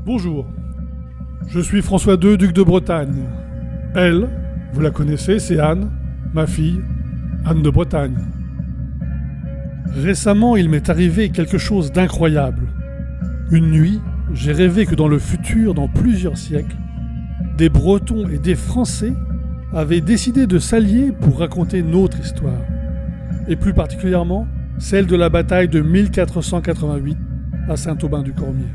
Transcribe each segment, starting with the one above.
Bonjour, je suis François II, duc de Bretagne. Elle, vous la connaissez, c'est Anne, ma fille, Anne de Bretagne. Récemment, il m'est arrivé quelque chose d'incroyable. Une nuit, j'ai rêvé que dans le futur, dans plusieurs siècles, des Bretons et des Français avaient décidé de s'allier pour raconter notre histoire, et plus particulièrement celle de la bataille de 1488 à Saint-Aubin-du-Cormier.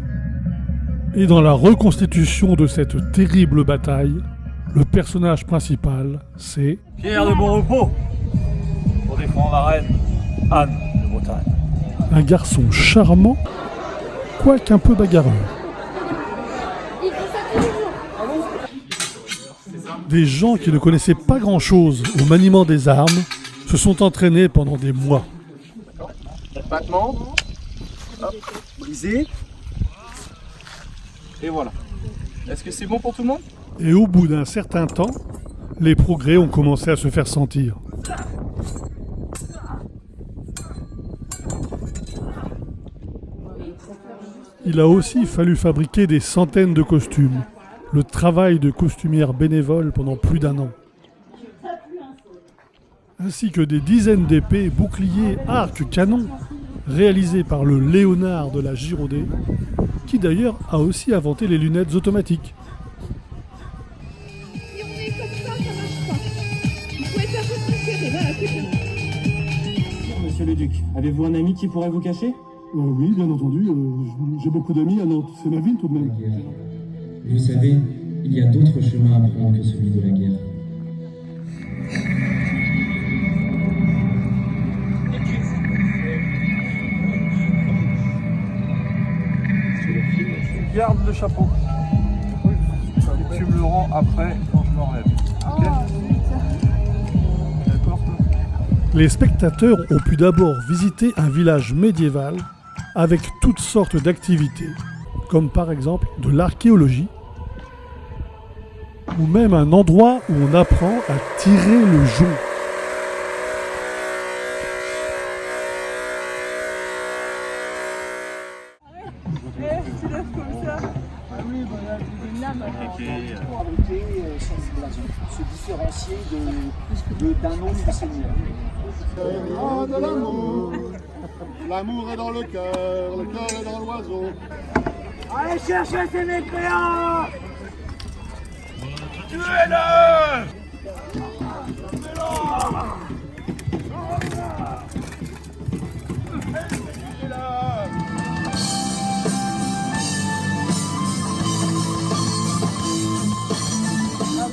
Et dans la reconstitution de cette terrible bataille, le personnage principal, c'est Pierre de Bonrepos, pour défendre la reine Anne de Bretagne. Un garçon charmant, quoique un peu bagarreur. Des gens qui ne connaissaient pas grand-chose au maniement des armes se sont entraînés pendant des mois. Battement, hop, brisé, et voilà. Est-ce que c'est bon pour tout le monde? Et au bout d'un certain temps, les progrès ont commencé à se faire sentir. Il a aussi fallu fabriquer des centaines de costumes, le travail de costumière bénévole pendant plus d'1 an. Ainsi que des dizaines d'épées, boucliers, arcs, canons, réalisés par le Léonard de la Gironde, qui d'ailleurs a aussi inventé les lunettes automatiques. Si on est comme ça marche pas. Il faut être un peu plus serré. Voilà, c'est bon. Monsieur le Duc, avez-vous un ami qui pourrait vous cacher? Oui, bien entendu. J'ai beaucoup d'amis à Nantes. C'est ma ville tout de même. Vous savez, il y a d'autres chemins à prendre que celui de la guerre. Garde le chapeau. Et tu me le rends après quand je m'enlève. Ok? D'accord, toi? Les spectateurs ont pu d'abord visiter un village médiéval avec toutes sortes d'activités, comme par exemple de l'archéologie, ou même un endroit où on apprend à tirer le jonc. Tu lèves comme ça. Ah oui, voilà, c'est des lames. Pour abriter son blason, se différencier d'un nombre de seigneurs. Ah, de l'amour. L'amour est dans le cœur est dans l'oiseau. Allez chercher ces mécréants! Tuez-le!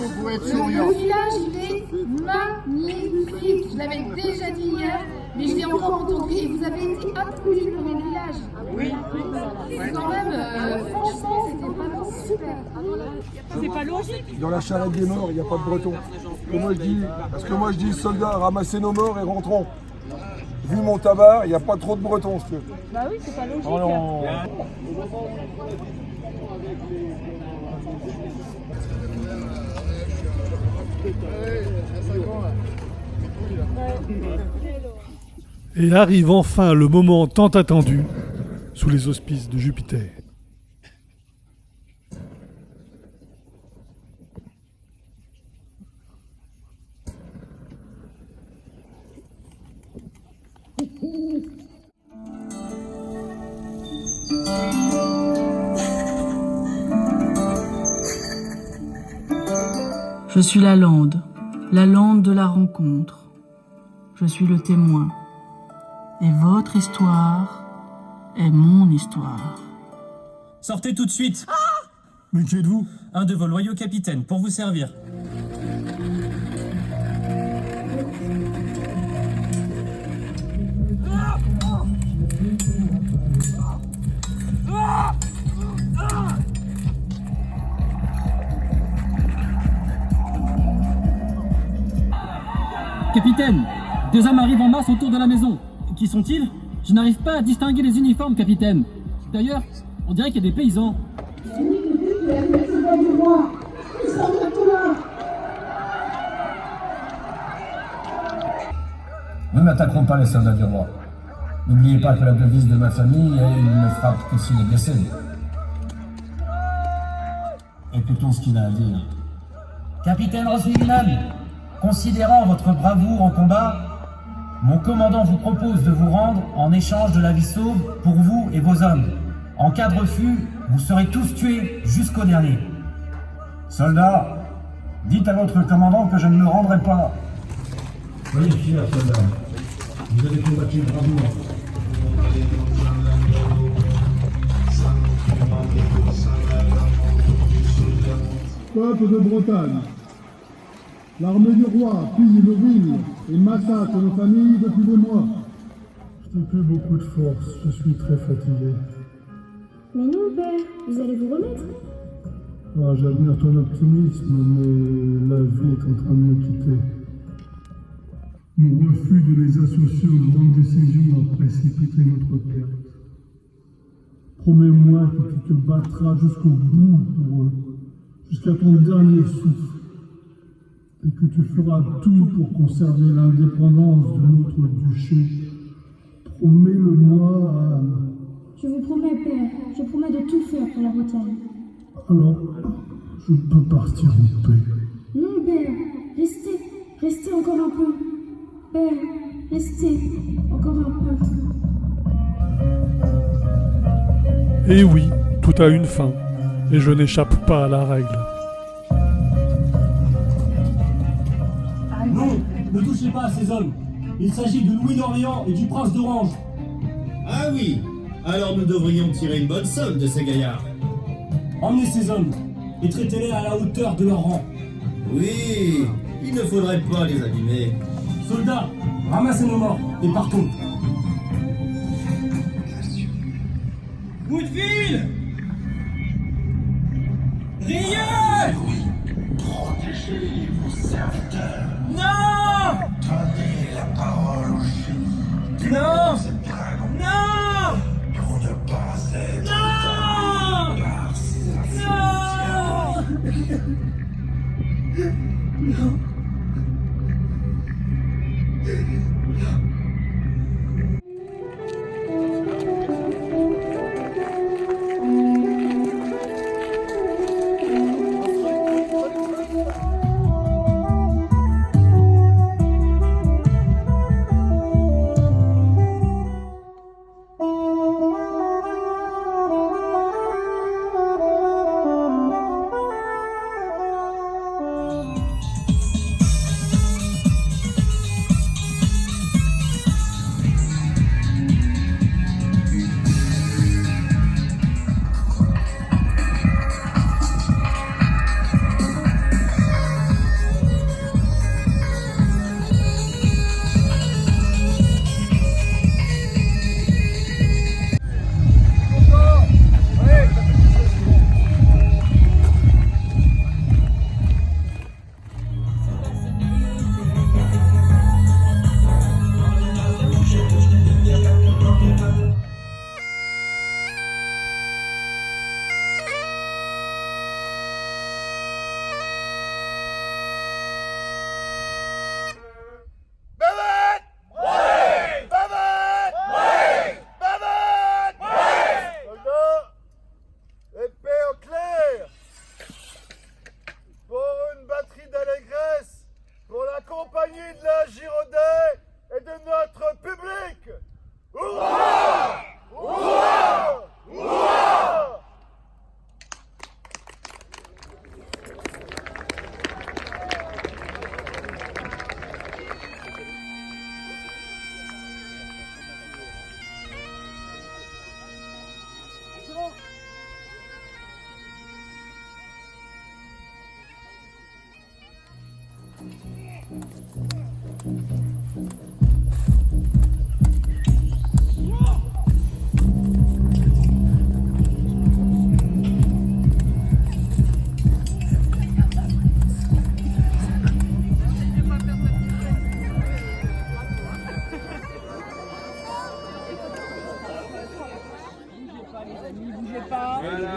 Vous pouvez être Le souriant. village, il est magnifique. Je l'avais déjà dit hier, mais je l'ai encore entendu. Et vous avez été applaudi pour le village. Oui. C'est quand même, franchement, c'était vraiment super. C'est pas logique. Dans la charrette des morts, il n'y a pas de breton. Parce que moi je dis, soldats, ramassez nos morts et rentrons. Vu mon tabac, il n'y a pas trop de bretons. Bah oui, c'est pas logique. Oh non. Et arrive enfin le moment tant attendu sous les auspices de Jupiter. Je suis la lande de la rencontre. Je suis le témoin. Et votre histoire est mon histoire. Sortez tout de suite! Mais qui êtes-vous? Un de vos loyaux capitaines, pour vous servir. Capitaine, 2 hommes arrivent en masse autour de la maison. Qui sont-ils? Je n'arrive pas à distinguer les uniformes, capitaine. D'ailleurs, on dirait qu'il y a des paysans. Nous n'attaquerons pas les soldats du roi. N'oubliez pas que la devise de ma famille est « il ne frappe que s'il est blessé ». Écoutons ce qu'il a à dire. Capitaine Roswignan, considérant votre bravoure au combat, mon commandant vous propose de vous rendre en échange de la vie sauve pour vous et vos hommes. En cas de refus, vous serez tous tués jusqu'au dernier. Soldats, dites à votre commandant que je ne me rendrai pas. Soyez fiers, soldats. Vous avez combattu bravement. Peuple de Bretagne, l'armée du roi pille nos villes et massacre nos familles depuis des mois. Je n'ai plus beaucoup de force, je suis très fatigué. Mais non, père, vous allez vous remettre. Ah, j'admire ton optimisme, mais la vie est en train de me quitter. Mon refus de les associer aux grandes décisions a précipité notre perte. Promets-moi que tu te battras jusqu'au bout pour eux, jusqu'à ton dernier souffle, et que tu feras tout pour conserver l'indépendance de notre duché. Promets-le-moi, Anne. Je vous promets, père, je promets de tout faire pour la Bretagne. Alors, je peux partir en paix. Non, père, restez encore un peu. Père, restez encore un peu. Et oui, tout a une fin, et je n'échappe pas à la règle. Non, ne touchez pas à ces hommes. Il s'agit de Louis d'Orléans et du prince d'Orange. Ah oui, alors nous devrions tirer une bonne somme de ces gaillards. Emmenez ces hommes et traitez-les à la hauteur de leur rang. Oui, il ne faudrait pas les abîmer. Soldats, ramassez nos morts et partons. Woodville! Riez! Protégez vos serviteurs. Non! Donnez la parole au génie. Non! Dragon. Non! Pour ne pas être Non! par sa Non!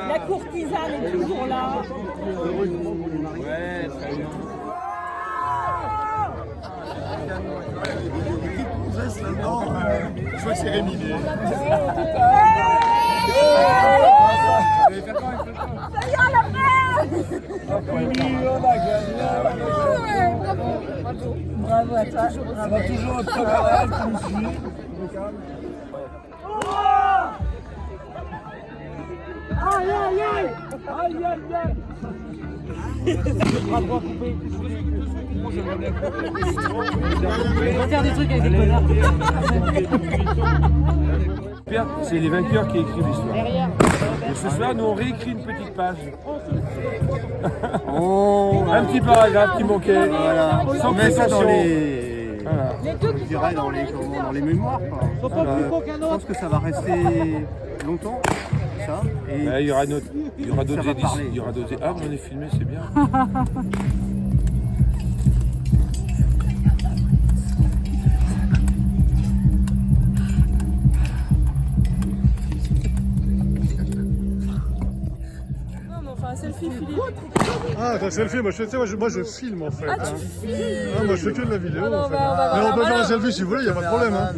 La courtisane est toujours là. Ouais, très bien. Je vois que c'est Rémi. Ça y est, la paix! On va faire des trucs avec des connards. C'est les vainqueurs qui écrivent l'histoire. Et ce soir, nous on réécrit une petite page. Un petit paragraphe qui manquait. Voilà. Sans On met ça dans prétention. les... Voilà. Je dirais dans les mémoires. Quoi. Je pense que ça va rester longtemps. Ça. Et Il y aura d'autres va éditions. parler. Il y aura d'autres. Ah, j'en ai filmé, c'est bien. Un selfie, Philippe. Ah, t'as un selfie, moi je filme en fait. Ah, tu filmes. Ah, moi je fais que de la vidéo. Ah, non, en fait. on va Mais on peut voir faire un un selfie si vous voulez, y a pas de problème. Hein.